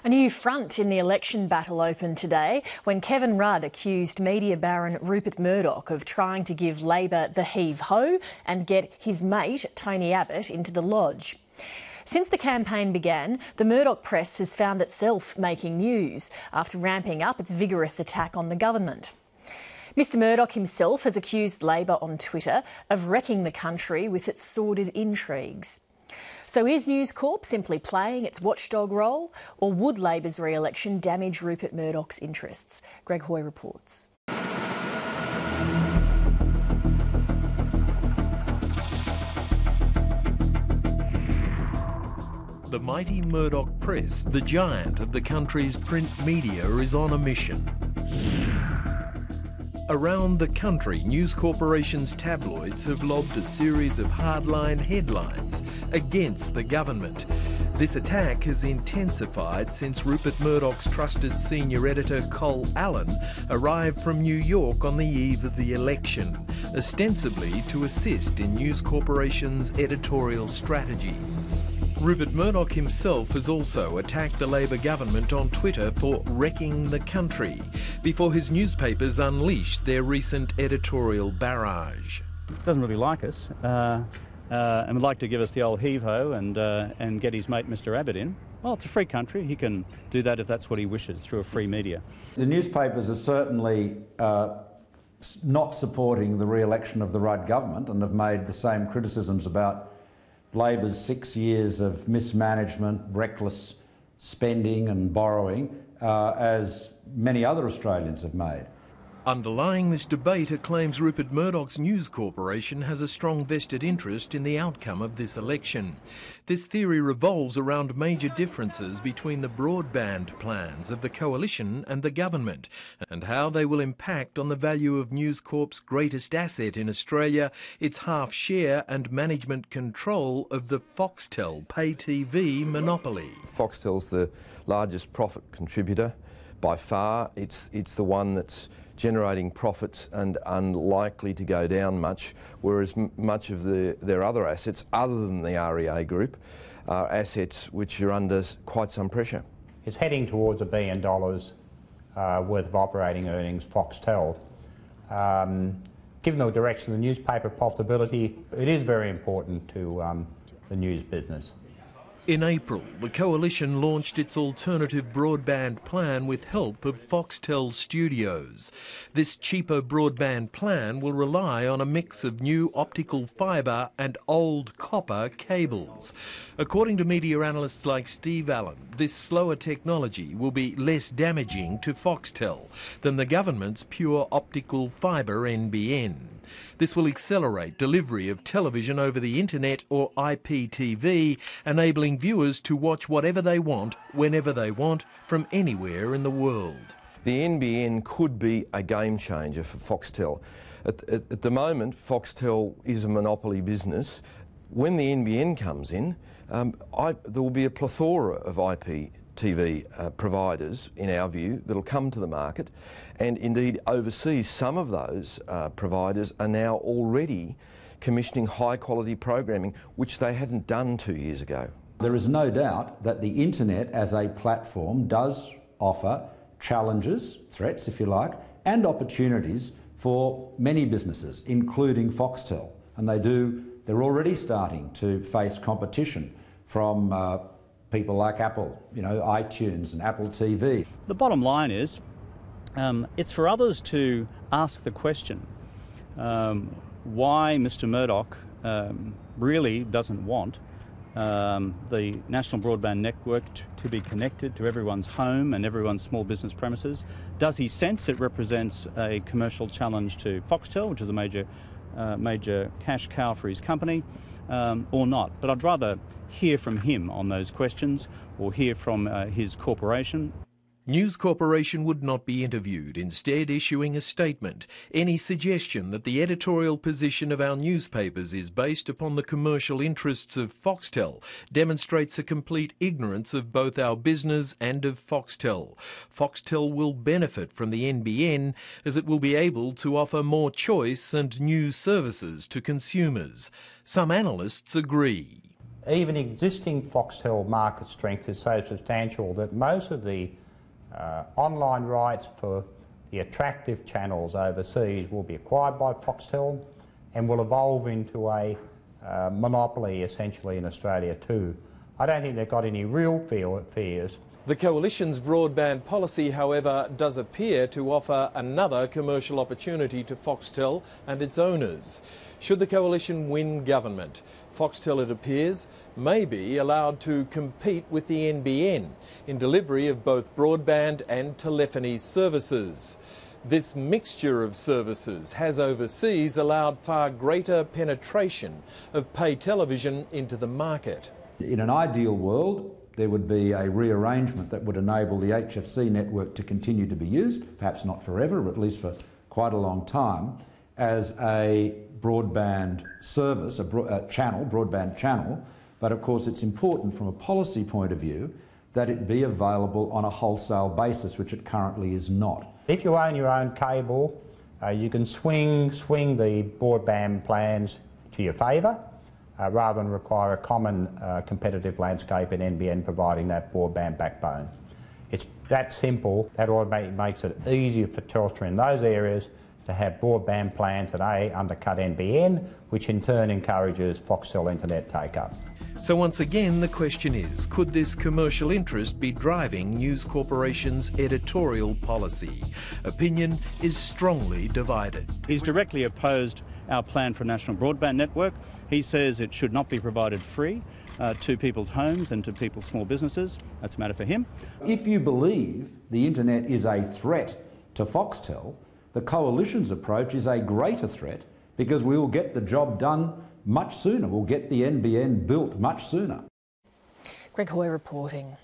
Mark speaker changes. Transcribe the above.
Speaker 1: A new front in the election battle opened today when Kevin Rudd accused media baron Rupert Murdoch of trying to give Labor the heave-ho and get his mate Tony Abbott into the lodge. Since the campaign began, the Murdoch press has found itself making news after ramping up its vigorous attack on the government. Mr Murdoch himself has accused Labor on Twitter of wrecking the country with its sordid intrigues. So is News Corp simply playing its watchdog role, or would Labor's re-election damage Rupert Murdoch's interests? Greg Hoy reports.
Speaker 2: The mighty Murdoch press, the giant of the country's print media, is on a mission. Around the country, News Corporation's tabloids have lobbed a series of hardline headlines against the government. This attack has intensified since Rupert Murdoch's trusted senior editor Col Allen arrived from New York on the eve of the election, ostensibly to assist in News Corporation's editorial strategies. Rupert Murdoch himself has also attacked the Labor government on Twitter for wrecking the country, before his newspapers unleashed their recent editorial barrage.
Speaker 3: Doesn't really like us, and would like to give us the old heave-ho and get his mate Mr Abbott in. Well, it's a free country. He can do that if that's what he wishes, through a free media.
Speaker 4: The newspapers are certainly not supporting the re-election of the Rudd government and have made the same criticisms about Labor's 6 years of mismanagement, reckless spending and borrowing, as many other Australians have made.
Speaker 2: Underlying this debate are claims Rupert Murdoch's News Corporation has a strong vested interest in the outcome of this election. This theory revolves around major differences between the broadband plans of the coalition and the government, and how they will impact on the value of News Corp's greatest asset in Australia, its half-share and management control of the Foxtel pay TV monopoly.
Speaker 5: Foxtel's the largest profit contributor by far. It's the one that's generating profits and unlikely to go down much, whereas much of their other assets, other than the REA Group, are assets which are under quite some pressure.
Speaker 6: It's heading towards $1 billion worth of operating earnings, Foxtel. Given the direction of the newspaper profitability, it is very important to the news business.
Speaker 2: In April, the coalition launched its alternative broadband plan with help of Foxtel Studios. This cheaper broadband plan will rely on a mix of new optical fibre and old copper cables. According to media analysts like Steve Allen, this slower technology will be less damaging to Foxtel than the government's pure optical fibre NBN. This will accelerate delivery of television over the internet or IPTV, enabling viewers to watch whatever they want, whenever they want, from anywhere in the world.
Speaker 5: The NBN could be a game changer for Foxtel. At the moment, Foxtel is a monopoly business. When the NBN comes in, there will be a plethora of IPTV providers, in our view, that will come to the market. And indeed, overseas, some of those providers are now already commissioning high-quality programming, which they hadn't done 2 years ago.
Speaker 4: There is no doubt that the internet as a platform does offer challenges, threats if you like, and opportunities for many businesses, including Foxtel. And they're already starting to face competition from people like Apple, iTunes and Apple TV.
Speaker 3: The bottom line is, it's for others to ask the question why Mr Murdoch really doesn't want the national broadband network to be connected to everyone's home and everyone's small business premises. Does he sense it represents a commercial challenge to Foxtel, which is a major cash cow for his company, or not? But I'd rather hear from him on those questions, or hear from his corporation.
Speaker 2: News Corporation would not be interviewed, instead issuing a statement. Any suggestion that the editorial position of our newspapers is based upon the commercial interests of Foxtel demonstrates a complete ignorance of both our business and of Foxtel. Foxtel will benefit from the NBN as it will be able to offer more choice and new services to consumers. Some analysts agree.
Speaker 6: Even existing Foxtel market strength is so substantial that most of the online rights for the attractive channels overseas will be acquired by Foxtel and will evolve into a monopoly essentially in Australia too. I don't think they've got any real fears.
Speaker 2: The Coalition's broadband policy, however, does appear to offer another commercial opportunity to Foxtel and its owners. Should the Coalition win government, Foxtel, it appears, may be allowed to compete with the NBN in delivery of both broadband and telephony services. This mixture of services has overseas allowed far greater penetration of pay television into the market.
Speaker 4: In an ideal world, there would be a rearrangement that would enable the HFC network to continue to be used, perhaps not forever, but at least for quite a long time, as a broadband service, a broadband channel. But of course it's important from a policy point of view that it be available on a wholesale basis, which it currently is not.
Speaker 6: If you own your own cable, you can swing the broadband plans to your favour, rather than require a common competitive landscape in NBN providing that broadband backbone. It's that simple. That makes it easier for Telstra in those areas to have broadband plans that undercut NBN, which in turn encourages Foxtel internet take-up.
Speaker 2: So once again, the question is, could this commercial interest be driving News Corporation's editorial policy? Opinion is strongly divided.
Speaker 3: He's directly opposed our plan for a national broadband network. He says it should not be provided free to people's homes and to people's small businesses. That's a matter for him.
Speaker 4: If you believe the internet is a threat to Foxtel, the Coalition's approach is a greater threat because we will get the job done much sooner. We'll get the NBN built much sooner.
Speaker 1: Greg Hoy reporting.